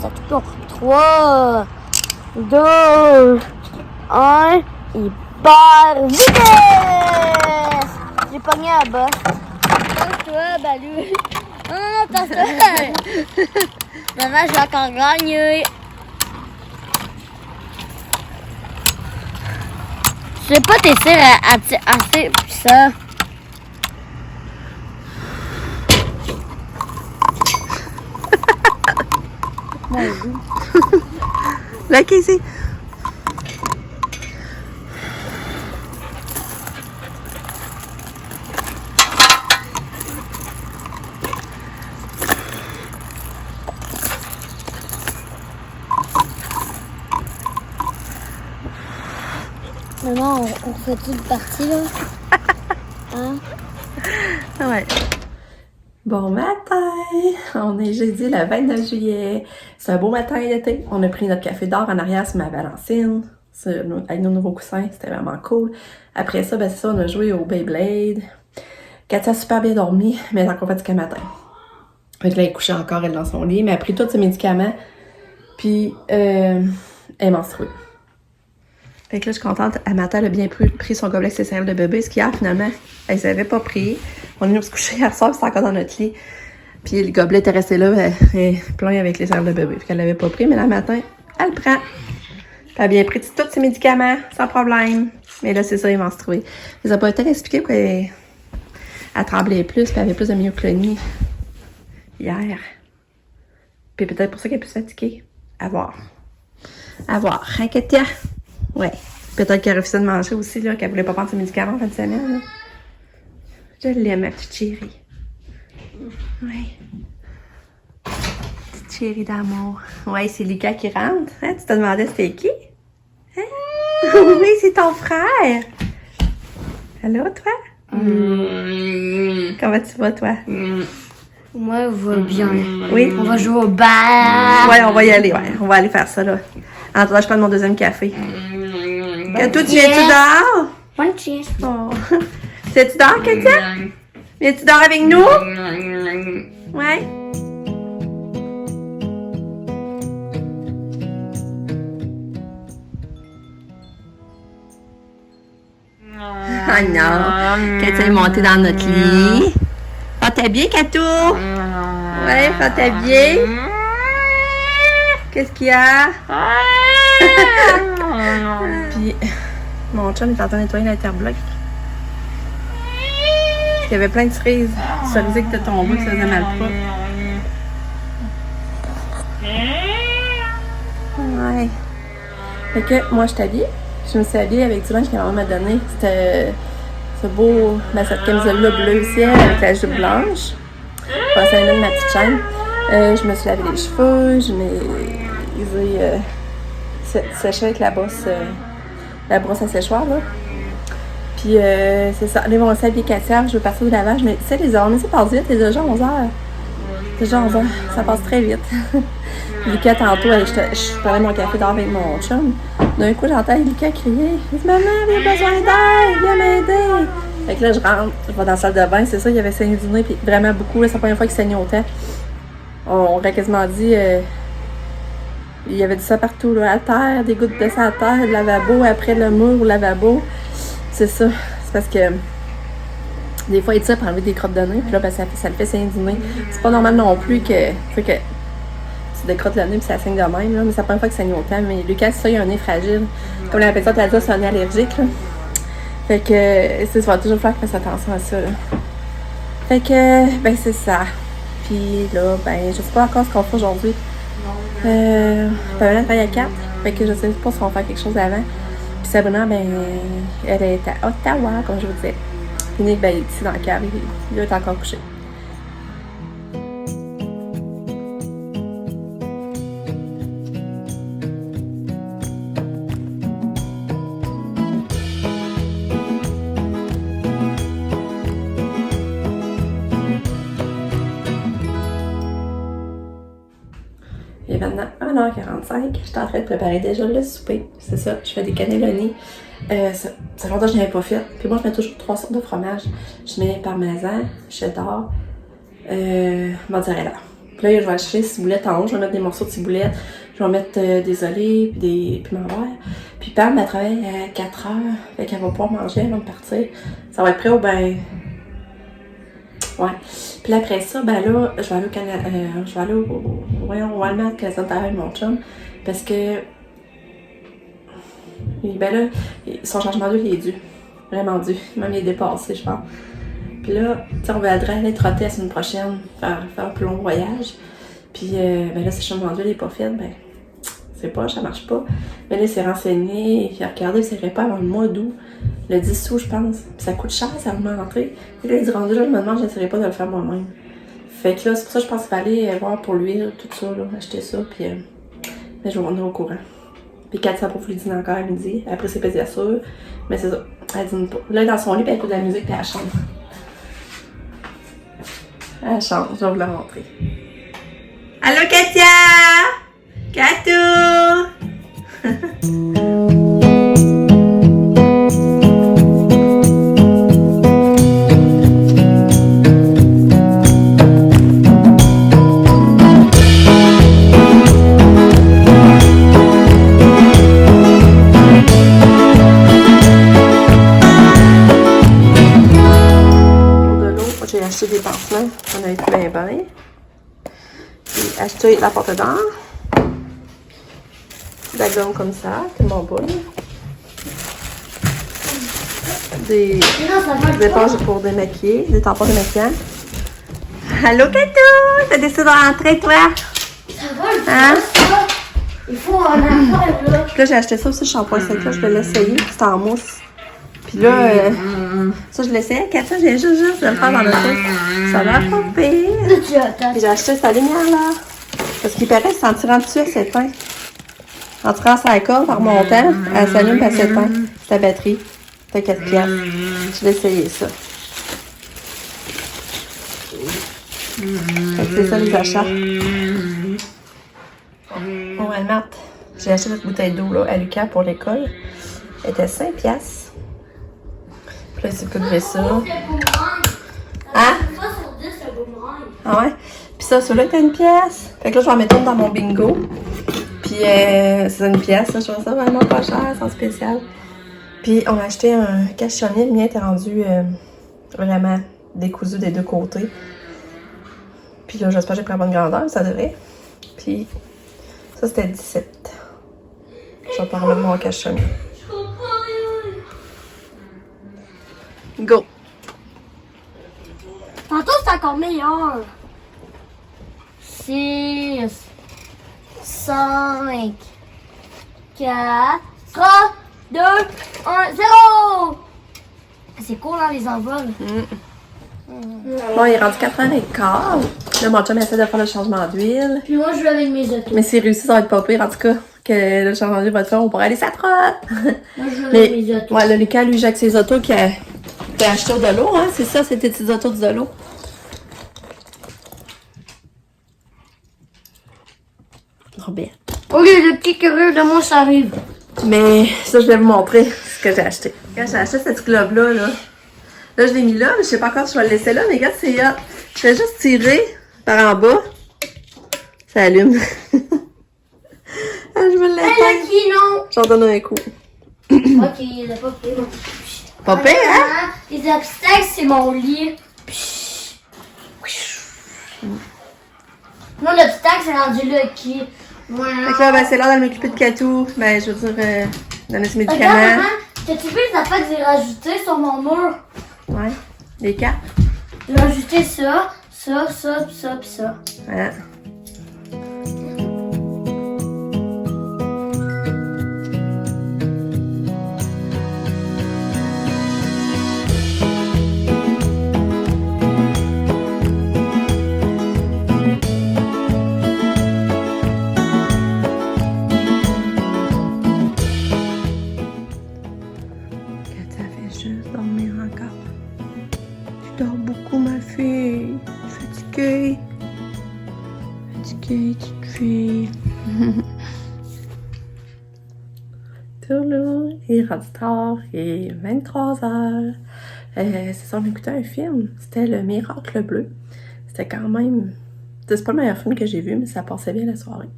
ça tourne. 3, 2, 1, et barre vitesse! J'ai pogné à bas. Tasse-toi, Balou. Non, tasse-toi. Maman, je vais encore gagner. Je sais pas t'essayer assez puissant. Là, Casey. Maman, on fait toute partie là. Hein? Ouais. Bon matin! On est jeudi le 29 juillet. C'est un beau matin d'été. On a pris notre café d'or en arrière sur ma balancine, avec nos nouveaux coussins. C'était vraiment cool. Après ça, ben c'est ça, on a joué au Beyblade. Katia a super bien dormi, mais elle est encore fatiguée le matin. Fait que là, elle est couchée encore, elle est dans son lit, mais elle a pris tous ses médicaments. Puis, elle est menstruée. Fait que là, je suis contente. Amata a bien pris son gobelet avec ses céréales de bébé. Ce qu'hier, finalement, elle s'avait pas pris. On est venu se coucher hier soir, puis c'est encore dans notre lit. Puis le gobelet était resté là, plein avec les céréales de bébé. Fait qu'elle l'avait pas pris, mais là, le matin, elle le prend. Puis elle a bien pris tous ses médicaments, sans problème. Mais là, c'est ça, elle est menstruée. Mais ça n'a pas été expliqué pourquoi elle tremblait plus, puis elle avait plus de myoclonie hier. Puis peut-être pour ça qu'elle est plus fatiguée. À voir. À voir. Inquiète-toi. Ouais. Peut-être qu'elle refusait de manger aussi, là, qu'elle voulait pas prendre ses médicaments en fin de semaine. Là. Je l'aime, ma petite chérie. Ouais. Petite chérie d'amour. Ouais, c'est Lucas qui rentre. Hein? Tu te demandais c'était qui? Hein? Oui, c'est ton frère. Allô, toi? Comment tu vas, toi? Moi, je vais bien. Oui? On va jouer au bar. Ouais, on va y aller, ouais. On va aller faire ça, là. En attendant, je prends mon deuxième café. Et toi, tu viens-tu dehors? Bonne chance. Oh. Tu dehors, Katia? Viens-tu dehors avec nous? Ouais. Ah non. Katia est montée dans notre lit. Ah, t'es bien, Katou? Ouais, ah, t'es bien? Qu'est-ce qu'il y a? Puis, mon chum est en train de nettoyer l'interbloc. Il y avait plein de cerises. Cerisier qui était tombé, qui se faisait mal pas. Ouais. Fait que moi, je t'habille. Je me suis habillée avec du linge que ma maman m'a donné. C'était ce beau, cette camisole-là bleu ciel avec la jupe blanche. Je pensais à ma petite chaîne. Je me suis lavé les cheveux. Je m'ai séché avec la brosse à séchoir, là. Puis c'est ça. Allez, on va s'habiller 4 heures. Je veux partir du lavage. Mais tu sais, les heures, mais ça passe vite. C'est déjà 11 heures. C'est déjà 11 heures. Ça passe très vite. Lucas, tantôt, je prenais mon café d'or avec mon chum. D'un coup, j'entends Lucas crier. Il dit, maman, j'ai besoin d'aide. Viens m'aider. Fait que là, je rentre. Je vais dans la salle de bain. C'est ça, il avait saigné du nez. Puis vraiment beaucoup. C'est la première fois qu'il saignait autant. On aurait quasiment dit. Il y avait du sang partout, là, à terre, des gouttes de sang à terre, le lavabo, après le mur au lavabo. C'est ça. C'est parce que des fois, il tire pour enlever des crottes de nez, puis là, ben, ça le fait saigner du nez. C'est pas normal non plus que tu décrottes le nez, puis ça saigne de même, là, mais c'est la première fois qu'il saigne autant. Mais Lucas, c'est ça, il a un nez fragile. Comme l'appelle ça, c'est un nez allergique, là. Fait que, ça va toujours falloir qu'il fasse attention à ça, là. Fait que, ben, c'est ça. Puis là, ben, je sais pas encore ce qu'on fait aujourd'hui. Pamela travaille à 4, fait que je sais pas si on va faire quelque d'autre avant. Puis Sabrina, ben, elle est à Ottawa, comme je vous disais. Puis Nick, ben, il est ici dans le cave, il est encore couché. Il est maintenant 1h45. Je suis en train de préparer déjà le souper. C'est ça, je fais des cannelloni. Ça fait longtemps que je n'avais pas fait. Puis moi, je mets toujours 3 sortes de fromage. Je mets parmesan, cheddar, mozzarella. Puis là, je vais acheter ciboulette en haut, je vais mettre des morceaux de ciboulette, je vais mettre des olives, puis des piments verts. Puis Pam, elle travaille à 4 heures, fait qu'elle va pouvoir manger avant de partir. Ça va être prêt au bain. Ouais. Puis après ça, ben là, je vais aller au Canada, je vais aller au Walmart Canada avec mon chum, parce que, ben là, son changement d'huile est dû. Vraiment dû. Même il est dépassé, je pense. Puis là, tu sais, on va aller trotter la semaine prochaine, faire un plus long voyage. Puis, ben là, si le changement d'huile n'est pas fait, ben, c'est pas, ça marche pas. Mais là, il s'est renseigné, il a regardé, il s'est réparé avant le mois d'août, le 10 août, je pense. Puis ça coûte cher, ça va rentrer. Puis là, il dit rendu là, je me demande, je n'essaierai pas de le faire moi-même. Fait que là, c'est pour ça que je pense qu'il fallait voir pour l'huile, tout ça, là, acheter ça, puis mais je vais revenir au courant. Puis Kat, ça pour lui dîner encore à midi. Après, c'est pas sûr. Mais c'est ça, elle dîne pas. Là, dans son lit, puis elle écoute de la musique, puis elle chante. Elle chante, je vais vous la montrer. Allô, Katia! Katou! J'ai acheté des pansements, on a été bien. J'ai acheté la porte d'or, de la gomme comme ça, comme mon bol. Des éponges pour démaquiller, des tampons démaquillants. Allô, Katou! T'as décidé de rentrer, toi? Ça va, hein? Il faut en affaire, là. Puis là, j'ai acheté ça aussi, le shampoing sec, là, je vais l'essayer, c'est en mousse. Puis là, ça, je l'essayais. Katia, j'ai juste de le faire dans le truc. Ça va pas pire. Puis j'ai acheté cette lumière-là. Parce qu'il paraît, c'est en tirant dessus, elle s'éteint. En tirant sa corde, en remontant, elle s'allume et elle s'éteint. C'est la batterie. C'est 4 piastres. Je vais essayer ça. Fait que c'est ça les achats. Au Walmart, j'ai acheté cette bouteille d'eau là, à Lucas pour l'école. Elle était 5 piastres. Puis là, c'est coupé ça. Hein? Ah ouais? Puis ça, celui-là était 1 pièce. Fait que là, je vais en mettre une dans mon bingo. Puis c'est 1 pièce, là. Je trouve ça vraiment pas cher, sans spécial. Puis on a acheté un cache-chonnier. Le mien était rendu vraiment décousu des deux côtés. Puis là, j'espère que j'ai pris la bonne grandeur, ça devrait. Puis ça, c'était 17. Je vais parler de mon cache-chonnier. Go! Tantôt, c'est encore meilleur. 6, 5, 4, 3, 2, 1, 0! C'est cool, hein, les envols. Bon, il est rendu 4h15. Là, mon chum essaie de faire le changement d'huile. Puis moi, je joue avec mes autos. Mais s'il réussit, ça va être pas pire. En tout cas, que le changement d'huile va te faire, on pourrait aller sa trotte. Moi, je joue avec mes autos. Ouais, là, Lucas, lui, jette ses autos qu'il a acheté au Delo, hein. C'est ça, c'était tes autos du Delo. Trop bien. Ok, le petit curieux de moi, ça arrive. Mais ça, je vais vous montrer ce que j'ai acheté. Quand j'ai acheté cette globe-là, là, je l'ai mis là, mais je sais pas encore si je vais le laisser là, mais regarde, c'est hot. Je vais juste tirer par en bas. Ça allume. Ah, je vais le laisser. Elle qui non? J'en donne un coup. Ok, il a pas pris. Pas pire, hein? Les obstacles, c'est mon lit. Non, l'obstacle, c'est rendu là qui. Fait que là, ben, c'est l'heure de m'occuper de Katou. Ben, je veux dire, donner ses Regarde, médicaments. maman, t'as-tu vu les affaires que j'ai rajoutées sur mon mur? Ouais. Les cartes. J'ai rajouté ça, ça, ça, pis ça, pis ça. Voilà. Dormir encore. Tu dors beaucoup, ma fille. Fatiguée. Fatiguée, petite fille. Tourlou, il est rendu tard, il est 23h. C'est ça, on écoutait un film. C'était Le Miracle Bleu. C'était quand même C'est pas le meilleur film que j'ai vu, mais ça passait bien la soirée.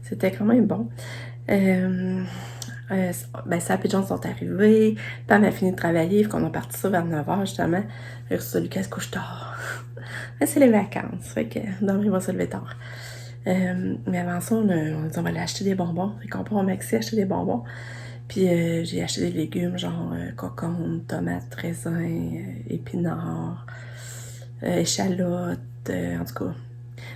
C'était quand même bon. Sap et John sont arrivés. Pam a fini de travailler, qu'on a parti ça vers 9h justement. J'ai reçu Lucas se couche tard. Mais c'est les vacances, fait que demain il va se lever tard. Mais avant ça, on a dit on va aller acheter des bonbons. Fait qu'on part au Maxi acheter des bonbons. Puis j'ai acheté des légumes genre cocombes, tomates, raisins, épinards, échalotes, en tout cas.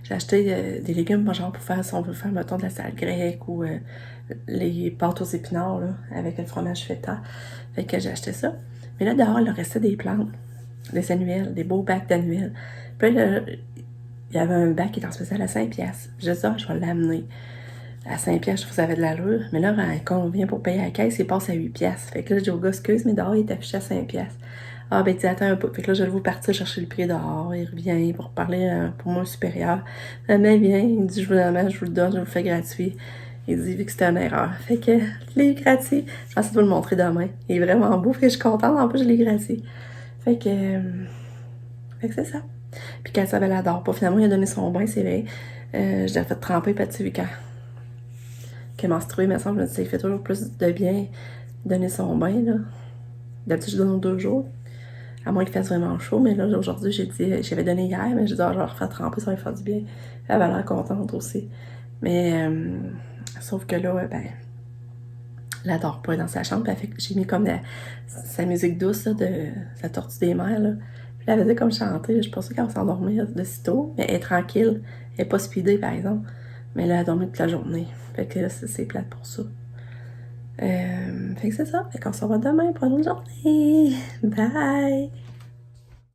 J'ai acheté des légumes, genre pour faire, si on veut faire, mettons, de la salade grecque ou les pâtes aux épinards, là, avec le fromage feta. Fait que j'ai acheté ça. Mais là, dehors, il restait des plantes, des annuels, des beaux bacs d'annuels. Puis là, il y avait un bac qui était en spécial à 5$. J'ai dit, je vais l'amener. À 5$, je trouve que ça avait de l'allure. Mais là, quand on vient pour payer à la caisse, il passe à 8$. Fait que là, je dis au gars, excuse, mais dehors, il est affiché à 5$. Ah, ben, tu attends un peu. Fait que là, je vais vous partir chercher le prix dehors. Il revient pour parler pour moi supérieur. Le mec vient, il me dit, je vous le donne, je vous le fais gratuit. Il dit, vu que c'était une erreur. Fait que, je l'ai gratuit. Je pense que tu vas le montrer demain. Il est vraiment beau. Fait que je suis contente. En plus, je l'ai gratuit. Fait que c'est ça. Puis quand ça l'adore pas. Finalement, il a donné son bain, c'est vrai. Je l'ai fait tremper, puis tu sais, vu qu'elle menstruée, mais ça me dit, ça fait toujours plus de bien donner son bain, là. D'habitude, je donne aux 2 jours. À moins qu'il fasse vraiment chaud, mais là, aujourd'hui, j'avais donné hier, mais j'ai dit, je vais refaire tremper, ça va lui faire du bien. Elle avait l'air contente aussi. Mais, sauf que là, elle adore pas dans sa chambre. Fait que j'ai mis comme sa musique douce, là, de sa Tortue des Mers, là. Puis elle faisait comme chanter, je suis pas sûre qu'elle va s'endormir de sitôt, mais elle est tranquille. Elle est pas speedée, par exemple. Mais là, elle a dormi toute la journée. Fait que là, c'est plate pour ça. Fait que c'est ça. Fait qu'on se revoit demain pour une autre journée. Bye!